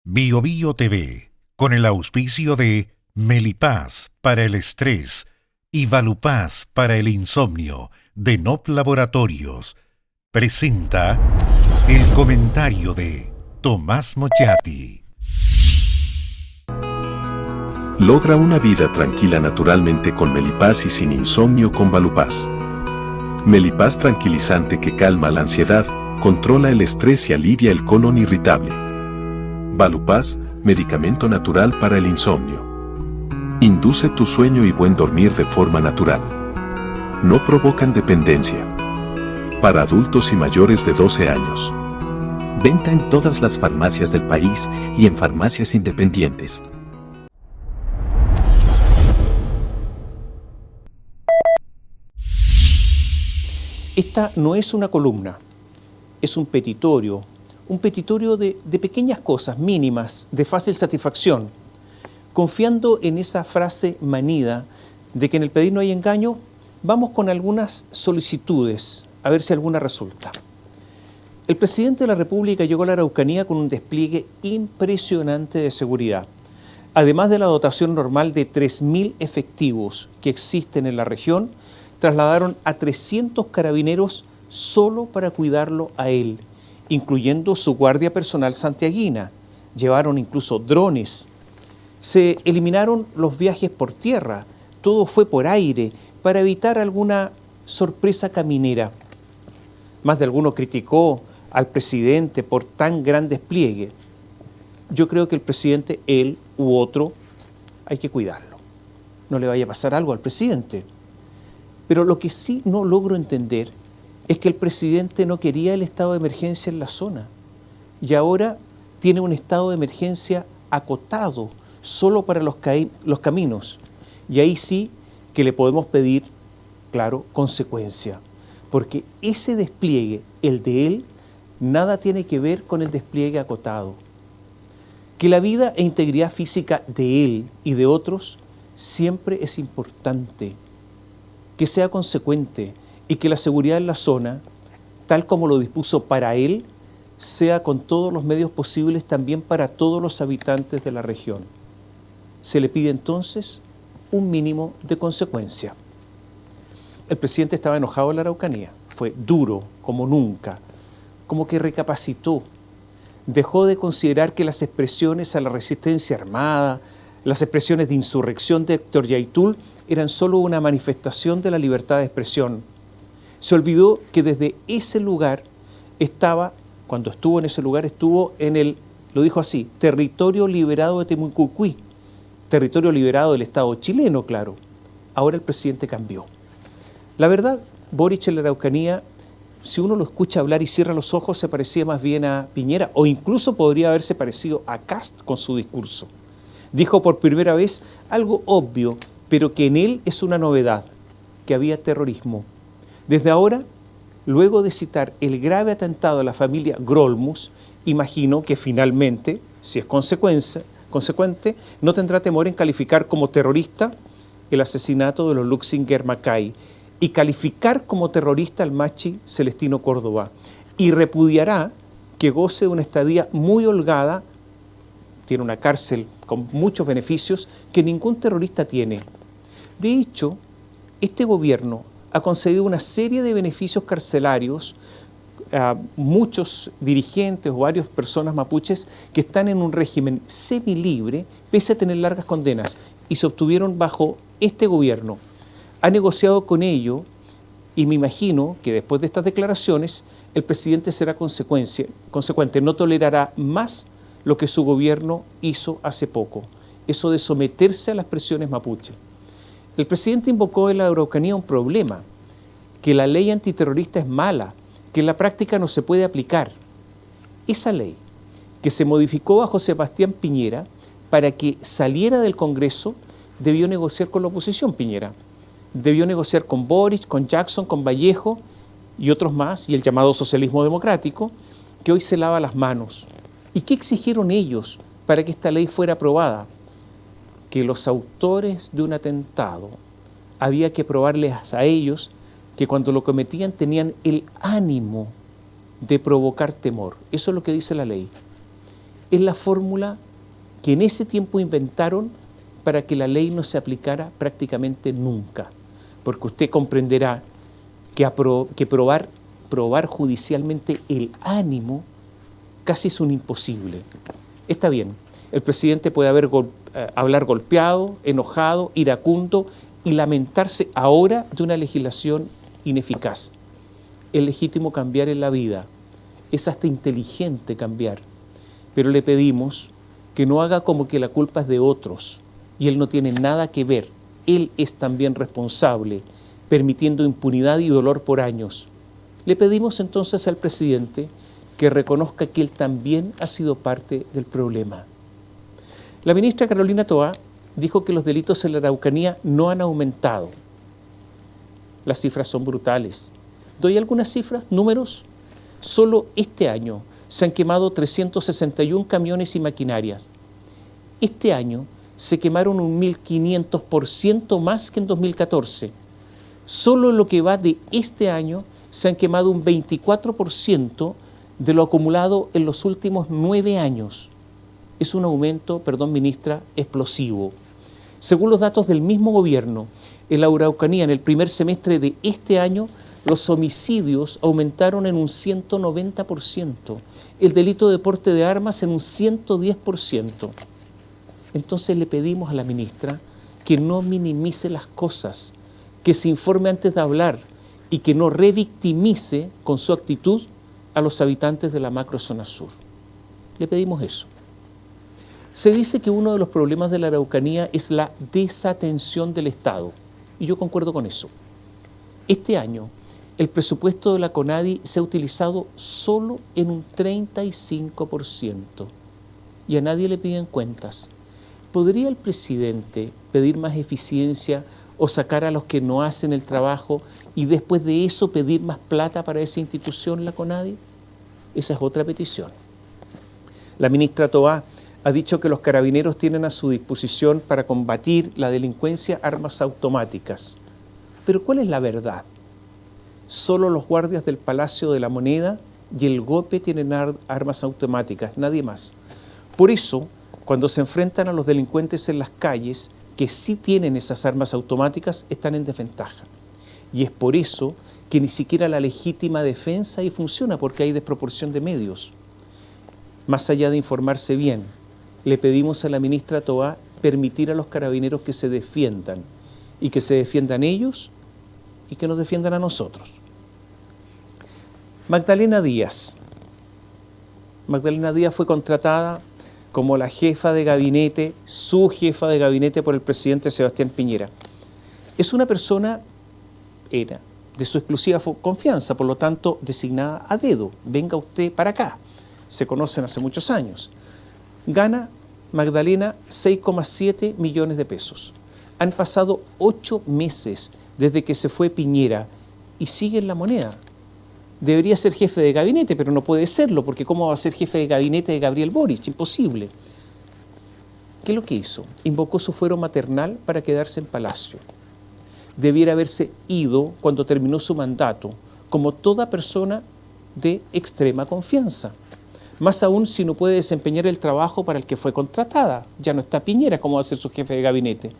Bio Bio TV, con el auspicio de Melipaz para el estrés y Valupaz para el insomnio de NOP Laboratorios, presenta el comentario de Tomás Mochati. Logra una vida tranquila naturalmente con Melipaz y sin insomnio con Valupaz. Melipaz tranquilizante que calma la ansiedad, controla el estrés y alivia el colon irritable. Valupaz, medicamento natural para el insomnio. Induce tu sueño y buen dormir de forma natural. No provocan dependencia. Para adultos y mayores de 12 años. Venta en todas las farmacias del país y en farmacias independientes. Esta no es una columna, es un petitorio de pequeñas cosas mínimas, de fácil satisfacción, confiando en esa frase manida de que en el pedir no hay engaño. Vamos con algunas solicitudes, a ver si alguna resulta. El presidente de la República llegó a la Araucanía con un despliegue impresionante de seguridad. Además de la dotación normal de 3.000 efectivos que existen en la región, trasladaron a 300 carabineros solo para cuidarlo a él, incluyendo su guardia personal santiaguina. Llevaron incluso drones. Se eliminaron los viajes por tierra, todo fue por aire, para evitar alguna sorpresa caminera. Más de alguno criticó al presidente por tan gran despliegue. Yo creo que el presidente, él u otro, hay que cuidarlo. No le vaya a pasar algo al presidente. Pero lo que sí no logro entender es que el presidente no quería el estado de emergencia en la zona y ahora tiene un estado de emergencia acotado solo para los caminos. Y ahí sí que le podemos pedir, claro, consecuencia, porque ese despliegue, el de él, nada tiene que ver con el despliegue acotado. Que la vida e integridad física de él y de otros siempre es importante, que sea consecuente y que la seguridad en la zona, tal como lo dispuso para él, sea con todos los medios posibles también para todos los habitantes de la región. Se le pide entonces un mínimo de consecuencia. El presidente estaba enojado en la Araucanía, fue duro como nunca, como que recapacitó, dejó de considerar que las expresiones a la resistencia armada, las expresiones de insurrección de Héctor Yaitul eran solo una manifestación de la libertad de expresión. Se olvidó que desde ese lugar cuando estuvo en ese lugar, estuvo en el, lo dijo así, territorio liberado de Temucuicui, territorio liberado del Estado chileno, claro. Ahora el presidente cambió. La verdad, Boric en la Araucanía, si uno lo escucha hablar y cierra los ojos, se parecía más bien a Piñera, o incluso podría haberse parecido a Kast con su discurso. Dijo por primera vez algo obvio, pero que en él es una novedad, que había terrorismo. Desde ahora, luego de citar el grave atentado a la familia Grolmus, imagino que finalmente, si es consecuente, no tendrá temor en calificar como terrorista el asesinato de los Luxinger Macay y calificar como terrorista al machi Celestino Córdoba, y repudiará que goce de una estadía muy holgada, tiene una cárcel con muchos beneficios que ningún terrorista tiene. De hecho, este gobierno ha concedido una serie de beneficios carcelarios a muchos dirigentes o varias personas mapuches que están en un régimen semilibre, pese a tener largas condenas, y se obtuvieron bajo este gobierno. Ha negociado con ello, y me imagino que después de estas declaraciones, el presidente será consecuente, no tolerará más lo que su gobierno hizo hace poco, eso de someterse a las presiones mapuche. El presidente invocó en la Araucanía un problema, que la ley antiterrorista es mala, que en la práctica no se puede aplicar. Esa ley, que se modificó bajo Sebastián Piñera para que saliera del Congreso, debió negociar con la oposición Piñera. Debió negociar con Boric, con Jackson, con Vallejo y otros más, y el llamado socialismo democrático, que hoy se lava las manos. ¿Y qué exigieron ellos para que esta ley fuera aprobada? Que los autores de un atentado había que probarles a ellos que cuando lo cometían tenían el ánimo de provocar temor. Eso es lo que dice la ley. es la fórmula que en ese tiempo inventaron para que la ley no se aplicara prácticamente nunca. Porque usted comprenderá que probar judicialmente el ánimo casi es un imposible. Está bien, el presidente puede hablar golpeado, enojado, iracundo y lamentarse ahora de una legislación ineficaz. Es legítimo cambiar en la vida, es hasta inteligente cambiar, pero le pedimos que no haga como que la culpa es de otros y él no tiene nada que ver. Él es también responsable, permitiendo impunidad y dolor por años. Le pedimos entonces al presidente que reconozca que él también ha sido parte del problema. La ministra Carolina Toá dijo que los delitos en la Araucanía no han aumentado. Las cifras son brutales. ¿Doy algunas cifras, números? Solo este año se han quemado 361 camiones y maquinarias. Este año se quemaron un 1.500% más que en 2014. Solo en lo que va de este año se han quemado un 24% de lo acumulado en los últimos 9 años. Es un aumento, perdón ministra, explosivo. Según los datos del mismo gobierno, en la Araucanía en el primer semestre de este año, los homicidios aumentaron en un 190%, el delito de porte de armas en un 110%. Entonces le pedimos a la ministra que no minimice las cosas, que se informe antes de hablar y que no revictimice con su actitud a los habitantes de la macrozona sur. Le pedimos eso. Se dice que uno de los problemas de la Araucanía es la desatención del Estado, y yo concuerdo con eso. Este año, el presupuesto de la CONADI se ha utilizado solo en un 35%, y a nadie le piden cuentas. ¿Podría el presidente pedir más eficiencia o sacar a los que no hacen el trabajo y después de eso pedir más plata para esa institución, la CONADI? Esa es otra petición. La ministra Toá ha dicho que los carabineros tienen a su disposición para combatir la delincuencia armas automáticas. Pero ¿cuál es la verdad? Solo los guardias del Palacio de la Moneda y el GOPE tienen armas automáticas, nadie más. Por eso, cuando se enfrentan a los delincuentes en las calles, que sí tienen esas armas automáticas, están en desventaja. Y es por eso que ni siquiera la legítima defensa ahí funciona, porque hay desproporción de medios. Más allá de informarse bien, le pedimos a la ministra Toá permitir a los carabineros que se defiendan, y que se defiendan ellos y que nos defiendan a nosotros. Magdalena Díaz. Magdalena Díaz fue contratada como la jefa de gabinete, su jefa de gabinete por el presidente Sebastián Piñera. Es una persona, era de su exclusiva confianza, por lo tanto designada a dedo. Venga usted para acá. Se conocen hace muchos años. Gana Magdalena 6,7 millones de pesos. Han pasado 8 meses desde que se fue Piñera y sigue en la moneda. Debería ser jefe de gabinete, pero no puede serlo, porque ¿cómo va a ser jefe de gabinete de Gabriel Boric? Imposible. ¿Qué es lo que hizo? Invocó su fuero maternal para quedarse en Palacio. Debiera haberse ido cuando terminó su mandato, como toda persona de extrema confianza. Más aún si no puede desempeñar el trabajo para el que fue contratada. Ya no está Piñera, ¿cómo va a ser su jefe de gabinete?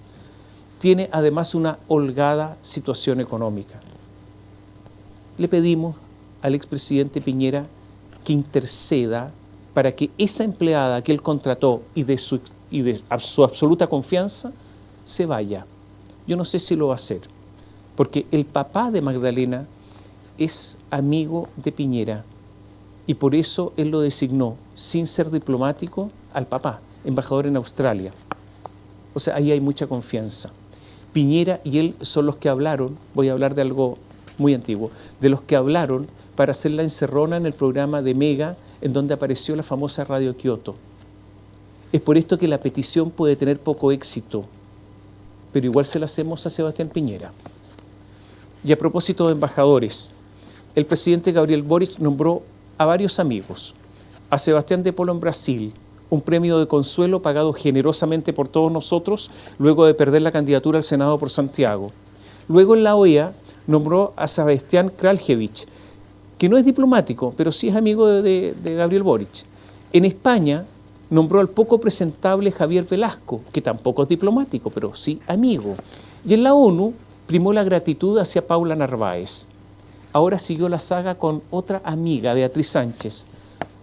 Tiene además una holgada situación económica. Le pedimos al expresidente Piñera que interceda para que esa empleada que él contrató y de su absoluta confianza se vaya. Yo no sé si lo va a hacer, porque el papá de Magdalena es amigo de Piñera y por eso él lo designó, sin ser diplomático, al papá, embajador en Australia. O sea, ahí hay mucha confianza. Piñera y él son los que hablaron, voy a hablar de algo muy antiguo, de los que hablaron para hacer la encerrona en el programa de Mega, en donde apareció la famosa Radio Kioto. Es por esto que la petición puede tener poco éxito, pero igual se la hacemos a Sebastián Piñera. Y a propósito de embajadores, el presidente Gabriel Boric nombró a varios amigos. A Sebastián de Polo en Brasil, un premio de consuelo pagado generosamente por todos nosotros luego de perder la candidatura al Senado por Santiago. Luego en la OEA nombró a Sebastián Kraljevich, que no es diplomático, pero sí es amigo de Gabriel Boric. En España Nombró al poco presentable Javier Velasco, que tampoco es diplomático, pero sí amigo. Y en la ONU primó la gratitud hacia Paula Narváez. Ahora siguió la saga con otra amiga, Beatriz Sánchez,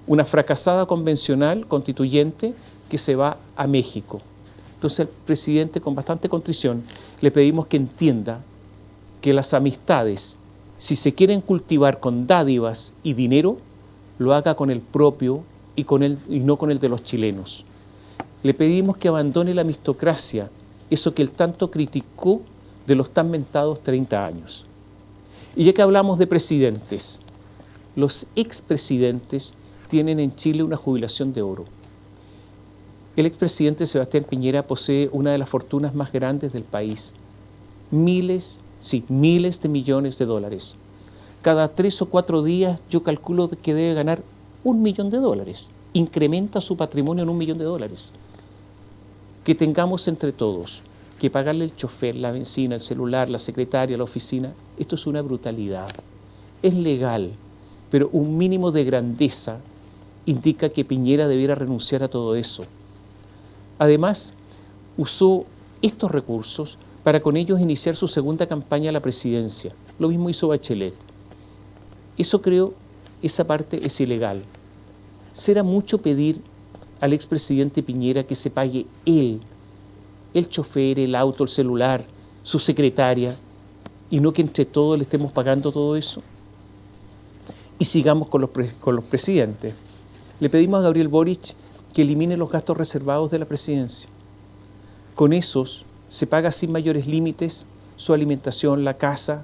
una fracasada convencional constituyente que se va a México. Entonces al presidente, con bastante contrición, le pedimos que entienda que las amistades, si se quieren cultivar con dádivas y dinero, lo haga con el propio y no con el de los chilenos. Le pedimos que abandone la mistocracia, eso que él tanto criticó de los tan mentados 30 años. Y ya que hablamos de presidentes, los expresidentes tienen en Chile una jubilación de oro. El expresidente Sebastián Piñera posee una de las fortunas más grandes del país. Miles de millones de dólares. Cada 3 o 4 días yo calculo que debe ganar $1 millón. Incrementa su patrimonio en $1 millón. Que tengamos entre todos que pagarle el chofer, la benzina, el celular, la secretaria, la oficina, esto es una brutalidad. Es legal, pero un mínimo de grandeza indica que Piñera debiera renunciar a todo eso. Además, usó estos recursos para con ellos iniciar su segunda campaña a la presidencia. Lo mismo hizo Bachelet. Eso creo, esa parte es ilegal. Será mucho pedir al expresidente Piñera que se pague él, el chofer, el auto, el celular, su secretaria, y no que entre todos le estemos pagando todo eso. Y sigamos con los presidentes. Le pedimos a Gabriel Boric que elimine los gastos reservados de la presidencia. Con esos se paga sin mayores límites su alimentación, la casa,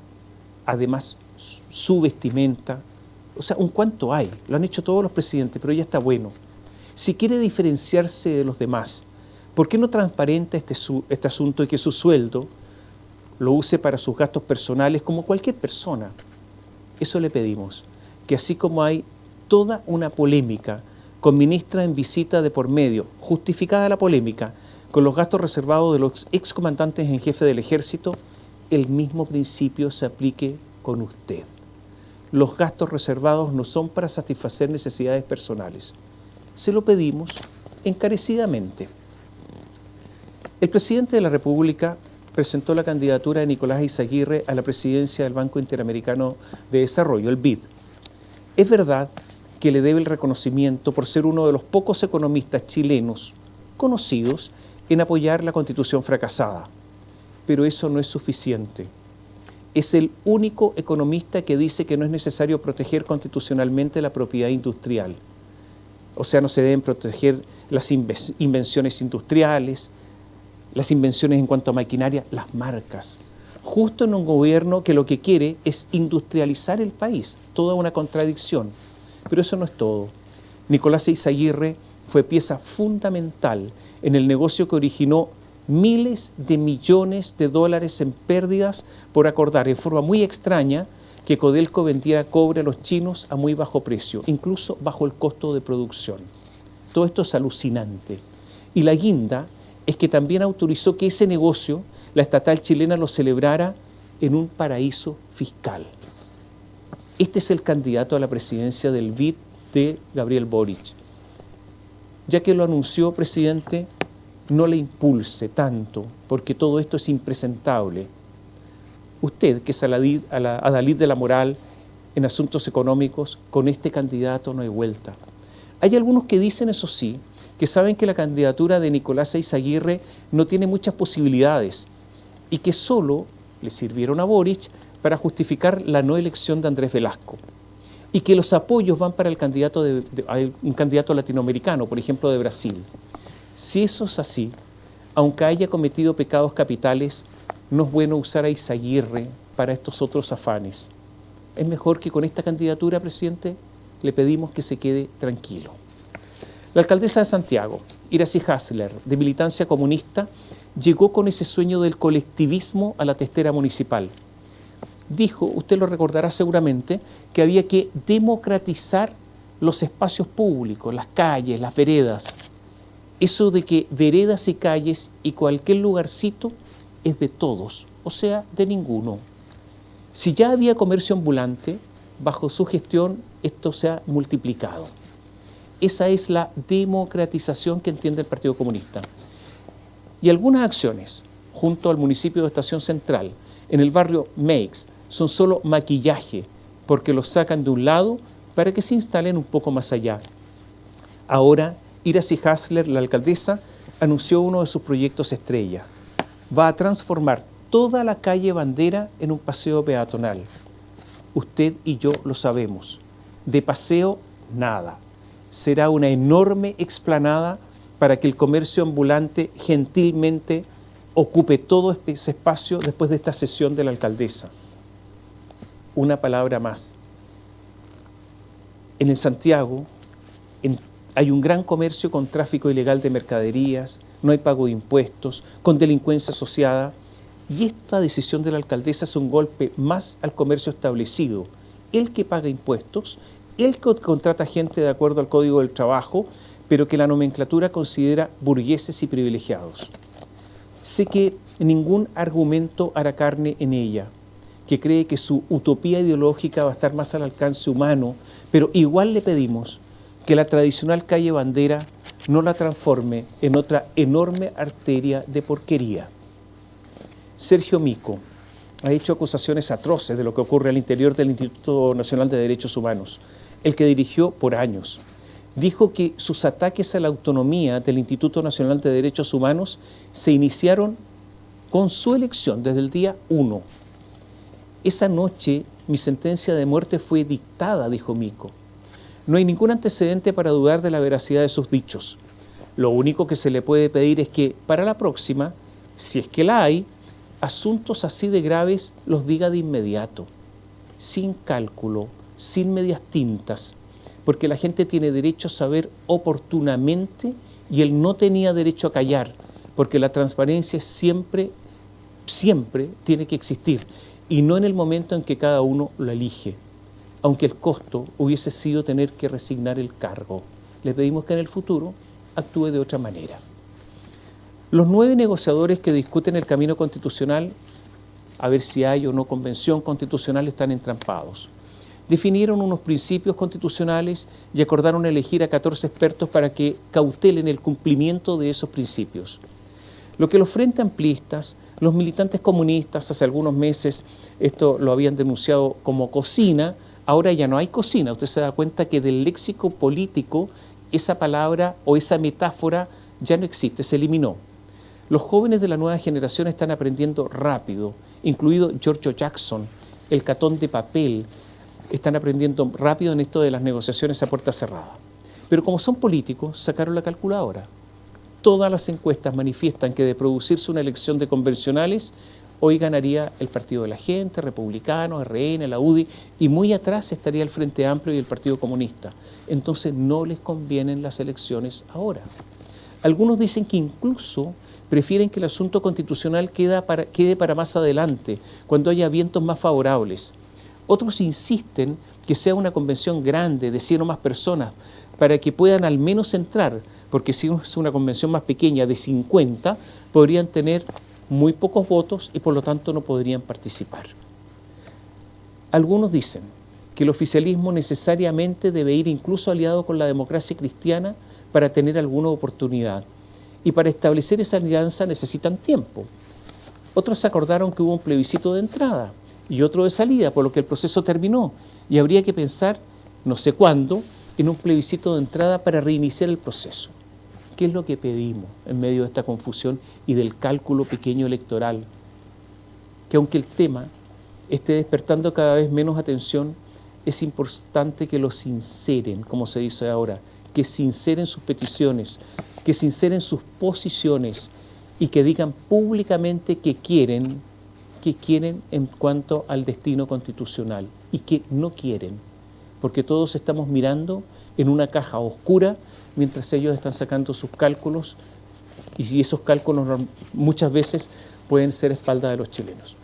además su vestimenta. O sea, un cuánto hay. Lo han hecho todos los presidentes, pero ya está bueno. Si quiere diferenciarse de los demás, ¿por qué no transparenta este asunto y que su sueldo lo use para sus gastos personales como cualquier persona? Eso le pedimos, que así como hay toda una polémica con ministra en visita de por medio, justificada la polémica, con los gastos reservados de los excomandantes en jefe del ejército, el mismo principio se aplique con usted. Los gastos reservados no son para satisfacer necesidades personales. Se lo pedimos encarecidamente. El presidente de la República presentó la candidatura de Nicolás Izaguirre a la presidencia del Banco Interamericano de Desarrollo, el BID. Es verdad que le debe el reconocimiento por ser uno de los pocos economistas chilenos conocidos en apoyar la Constitución fracasada, pero eso no es suficiente. Es el único economista que dice que no es necesario proteger constitucionalmente la propiedad industrial. O sea, no se deben proteger las invenciones industriales, las invenciones en cuanto a maquinaria, las marcas. Justo en un gobierno que lo que quiere es industrializar el país, toda una contradicción. Pero eso no es todo. Nicolás Izaguirre fue pieza fundamental en el negocio que originó miles de millones de dólares en pérdidas por acordar en forma muy extraña que Codelco vendiera cobre a los chinos a muy bajo precio, incluso bajo el costo de producción. Todo esto es alucinante. Y la guinda es que también autorizó que ese negocio, la estatal chilena lo celebrara en un paraíso fiscal. Este es el candidato a la presidencia del BID de Gabriel Boric. Ya que lo anunció, presidente, no le impulse tanto, porque todo esto es impresentable. Usted, que es adalid de la moral en asuntos económicos, con este candidato no hay vuelta. Hay algunos que dicen, eso sí, que saben que la candidatura de Nicolás Izaguirre no tiene muchas posibilidades y que solo le sirvieron a Boric para justificar la no elección de Andrés Velasco y que los apoyos van para el candidato un candidato latinoamericano, por ejemplo, de Brasil. Si eso es así, aunque haya cometido pecados capitales, no es bueno usar a Izaguirre para estos otros afanes. Es mejor que con esta candidatura, presidente, le pedimos que se quede tranquilo. La alcaldesa de Santiago, Iracy Hasler, de militancia comunista, llegó con ese sueño del colectivismo a la testera municipal. Dijo, usted lo recordará seguramente, que había que democratizar los espacios públicos, las calles, las veredas. Eso de que veredas y calles y cualquier lugarcito es de todos, o sea, de ninguno. Si ya había comercio ambulante, bajo su gestión esto se ha multiplicado. Esa es la democratización que entiende el Partido Comunista. Y algunas acciones, junto al municipio de Estación Central, en el barrio Meix, son solo maquillaje, porque los sacan de un lado para que se instalen un poco más allá. Ahora, Iracy Hasler, la alcaldesa, anunció uno de sus proyectos estrella. Va a transformar toda la calle Bandera en un paseo peatonal. Usted y yo lo sabemos. De paseo, nada. Será una enorme explanada para que el comercio ambulante gentilmente ocupe todo ese espacio después de esta sesión de la alcaldesa. Una palabra más. En el Santiago hay un gran comercio con tráfico ilegal de mercaderías, no hay pago de impuestos, con delincuencia asociada, y esta decisión de la alcaldesa es un golpe más al comercio establecido, el que paga impuestos, el que contrata gente de acuerdo al Código del Trabajo, pero que la nomenclatura considera burgueses y privilegiados. Sé que ningún argumento hará carne en ella, que cree que su utopía ideológica va a estar más al alcance humano, pero igual le pedimos que la tradicional calle Bandera no la transforme en otra enorme arteria de porquería. Sergio Mico ha hecho acusaciones atroces de lo que ocurre al interior del Instituto Nacional de Derechos Humanos, el que dirigió por años. Dijo que sus ataques a la autonomía del Instituto Nacional de Derechos Humanos se iniciaron con su elección desde el día 1. Esa noche mi sentencia de muerte fue dictada, dijo Mico. No hay ningún antecedente para dudar de la veracidad de sus dichos. Lo único que se le puede pedir es que para la próxima, si es que la hay, asuntos así de graves los diga de inmediato, sin cálculo, sin medias tintas, porque la gente tiene derecho a saber oportunamente y él no tenía derecho a callar, porque la transparencia siempre tiene que existir y no en el momento en que cada uno lo elige, aunque el costo hubiese sido tener que resignar el cargo. Le pedimos que en el futuro actúe de otra manera. Los 9 negociadores que discuten el camino constitucional, a ver si hay o no convención constitucional, están entrampados. Definieron unos principios constitucionales y acordaron elegir a 14 expertos para que cautelen el cumplimiento de esos principios. Lo que los frentes amplistas, los militantes comunistas, hace algunos meses esto lo habían denunciado como cocina, ahora ya no hay cocina. Usted se da cuenta que del léxico político esa palabra o esa metáfora ya no existe, se eliminó. Los jóvenes de la nueva generación están aprendiendo rápido, incluido Giorgio Jackson, el Catón de papel, están aprendiendo rápido en esto de las negociaciones a puerta cerrada. Pero como son políticos, sacaron la calculadora. Todas las encuestas manifiestan que de producirse una elección de convencionales, hoy ganaría el Partido de la Gente, Republicanos, RN, la UDI, y muy atrás estaría el Frente Amplio y el Partido Comunista. Entonces no les convienen las elecciones ahora. Algunos dicen que incluso prefieren que el asunto constitucional quede para más adelante, cuando haya vientos más favorables. Otros insisten que sea una convención grande, de 100 o más personas, para que puedan al menos entrar, porque si es una convención más pequeña de 50, podrían tener muy pocos votos y por lo tanto no podrían participar. Algunos dicen que el oficialismo necesariamente debe ir incluso aliado con la democracia cristiana para tener alguna oportunidad. Y para establecer esa alianza necesitan tiempo. Otros acordaron que hubo un plebiscito de entrada y otro de salida, por lo que el proceso terminó. Y habría que pensar, no sé cuándo, en un plebiscito de entrada para reiniciar el proceso. ¿Qué es lo que pedimos en medio de esta confusión y del cálculo pequeño electoral? Que aunque el tema esté despertando cada vez menos atención, es importante que lo sinceren, como se dice ahora, que sinceren sus peticiones, que sinceren sus posiciones y que digan públicamente que quieren en cuanto al destino constitucional y que no quieren, porque todos estamos mirando en una caja oscura mientras ellos están sacando sus cálculos y esos cálculos muchas veces pueden ser a espalda de los chilenos.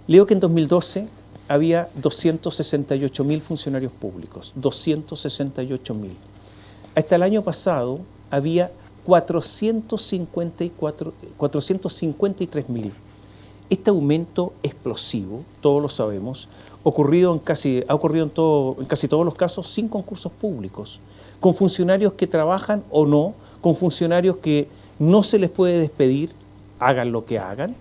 Leo que en 2012 había 268.000 funcionarios públicos, 268.000. Hasta el año pasado había 453.000. Este aumento explosivo, todos lo sabemos, ha ocurrido en casi todos los casos sin concursos públicos, con funcionarios que trabajan o no, con funcionarios que no se les puede despedir, hagan lo que hagan,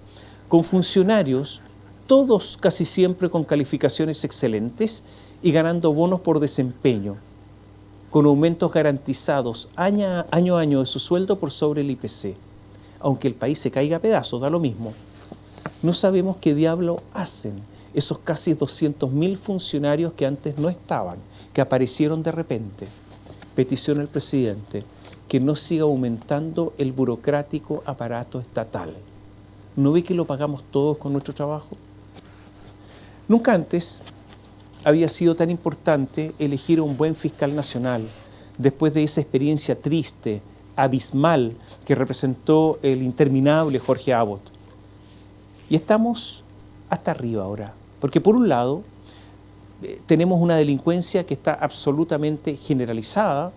con funcionarios, todos casi siempre con calificaciones excelentes y ganando bonos por desempeño, con aumentos garantizados año a año de su sueldo por sobre el IPC. Aunque el país se caiga a pedazos, da lo mismo. No sabemos qué diablo hacen esos casi 200.000 funcionarios que antes no estaban, que aparecieron de repente. Petición al presidente, que no siga aumentando el burocrático aparato estatal. ¿No ve que lo pagamos todos con nuestro trabajo? Nunca antes había sido tan importante elegir a un buen fiscal nacional, después de esa experiencia triste, abismal, que representó el interminable Jorge Abbott. Y estamos hasta arriba ahora, porque por un lado tenemos una delincuencia que está absolutamente generalizada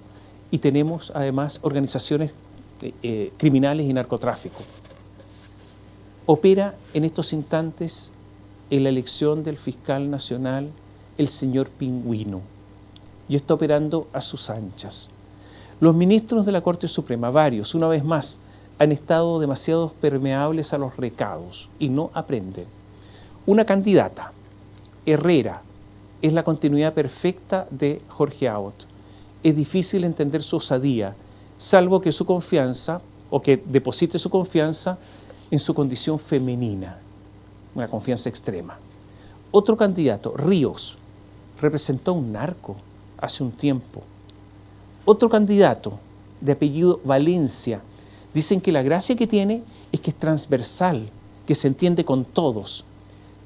y tenemos además organizaciones criminales y narcotráfico. Opera en estos instantes en la elección del fiscal nacional el señor Pingüino y está operando a sus anchas. Los ministros de la Corte Suprema, varios, una vez más, han estado demasiado permeables a los recados y no aprenden. Una candidata, Herrera, es la continuidad perfecta de Jorge Abbott. Es difícil entender su osadía, salvo que su confianza, o que deposite su confianza en su condición femenina, una confianza extrema. Otro candidato, Ríos, representó a un narco hace un tiempo. Otro candidato, de apellido Valencia, dicen que la gracia que tiene es que es transversal, que se entiende con todos.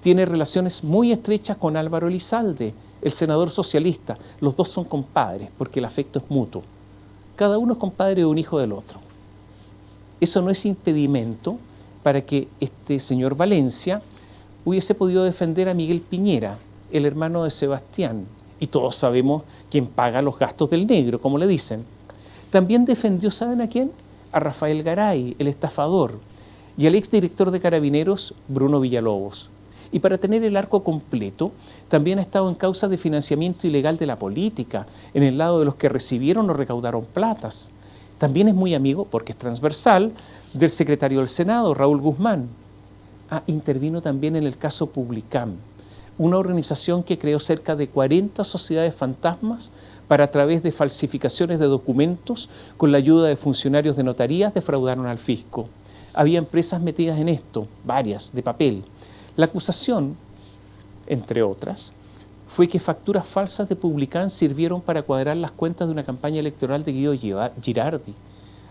Tiene relaciones muy estrechas con Álvaro Elizalde, el senador socialista. Los dos son compadres porque el afecto es mutuo. Cada uno es compadre de un hijo del otro. Eso no es impedimento para que este señor Valencia hubiese podido defender a Miguel Piñera, el hermano de Sebastián, y todos sabemos quién paga los gastos del negro, como le dicen. También defendió, ¿saben a quién? A Rafael Garay, el estafador, y al exdirector de Carabineros, Bruno Villalobos. Y para tener el arco completo, también ha estado en causa de financiamiento ilegal de la política, en el lado de los que recibieron o recaudaron platas. También es muy amigo, porque es transversal, del secretario del Senado, Raúl Guzmán. Intervino también en el caso Publicam, una organización que creó cerca de 40 sociedades fantasmas para, a través de falsificaciones de documentos, con la ayuda de funcionarios de notarías, defraudaron al fisco. Había empresas metidas en esto, varias, de papel. La acusación, entre otras, fue que facturas falsas de Publicam sirvieron para cuadrar las cuentas de una campaña electoral de Guido Girardi.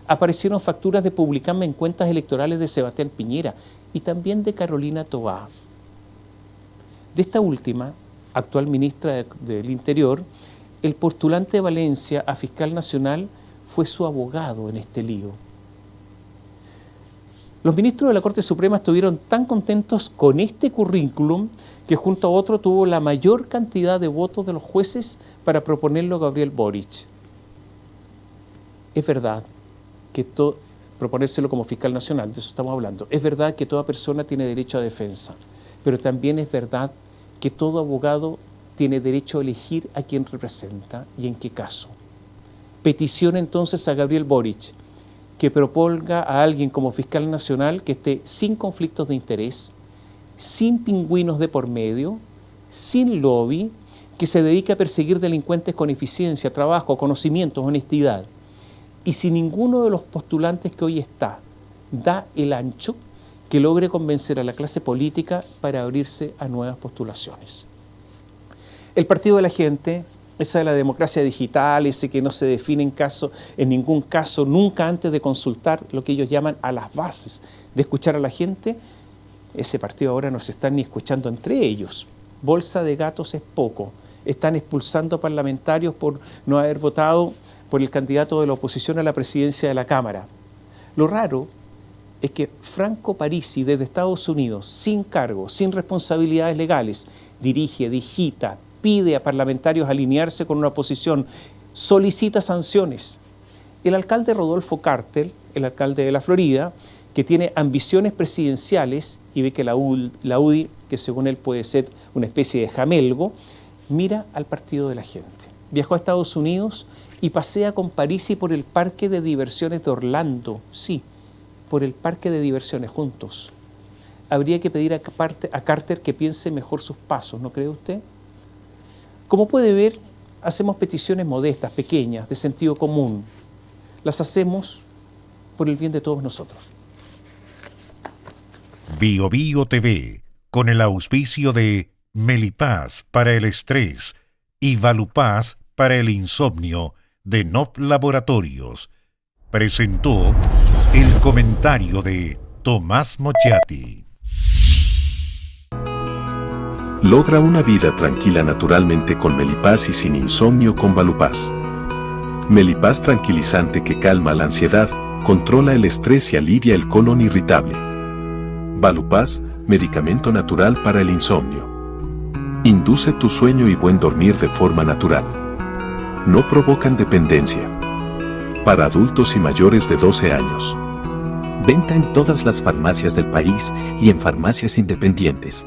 Aparecieron facturas de Publicam en cuentas electorales de Sebastián Piñera y también de Carolina Toá. De esta última, actual ministra del Interior, el postulante de Valencia a fiscal nacional fue su abogado en este lío. Los ministros de la Corte Suprema estuvieron tan contentos con este currículum que junto a otro tuvo la mayor cantidad de votos de los jueces para proponerlo a Gabriel Boric. Es verdad que proponérselo como fiscal nacional, de eso estamos hablando, es verdad que toda persona tiene derecho a defensa, pero también es verdad que todo abogado tiene derecho a elegir a quién representa y en qué caso. Petición entonces a Gabriel Boric que proponga a alguien como fiscal nacional que esté sin conflictos de interés, sin pingüinos de por medio, sin lobby, que se dedique a perseguir delincuentes con eficiencia, trabajo, conocimientos, honestidad. Y si ninguno de los postulantes que hoy está da el ancho, que logre convencer a la clase política para abrirse a nuevas postulaciones. El Partido de la Gente, esa de la democracia digital, ese que no se define en ningún caso, nunca antes de consultar lo que ellos llaman a las bases, de escuchar a la gente, ese partido ahora no se está ni escuchando entre ellos. Bolsa de gatos es poco. Están expulsando parlamentarios por no haber votado por el candidato de la oposición a la presidencia de la Cámara. Lo raro es que Franco Parisi, desde Estados Unidos, sin cargo, sin responsabilidades legales, dirige, digita, pide a parlamentarios alinearse con una oposición, solicita sanciones. El alcalde Rodolfo Cartel, el alcalde de la Florida, que tiene ambiciones presidenciales y ve que la UDI, que según él puede ser una especie de jamelgo, mira al partido de la gente. Viajó a Estados Unidos y pasea con Parisi por el parque de diversiones de Orlando. Sí, por el parque de diversiones juntos. Habría que pedir a Carter que piense mejor sus pasos, ¿no cree usted? Como puede ver, hacemos peticiones modestas, pequeñas, de sentido común. Las hacemos por el bien de todos nosotros. Bio Bio TV, con el auspicio de Melipaz para el estrés y Valupaz para el insomnio de NOP Laboratorios, presentó el comentario de Tomás Mochati. Logra una vida tranquila naturalmente con Melipaz y sin insomnio con Valupaz. Melipaz tranquilizante que calma la ansiedad, controla el estrés y alivia el colon irritable. Valupaz, medicamento natural para el insomnio. Induce tu sueño y buen dormir de forma natural. No provocan dependencia. Para adultos y mayores de 12 años. Venta en todas las farmacias del país y en farmacias independientes.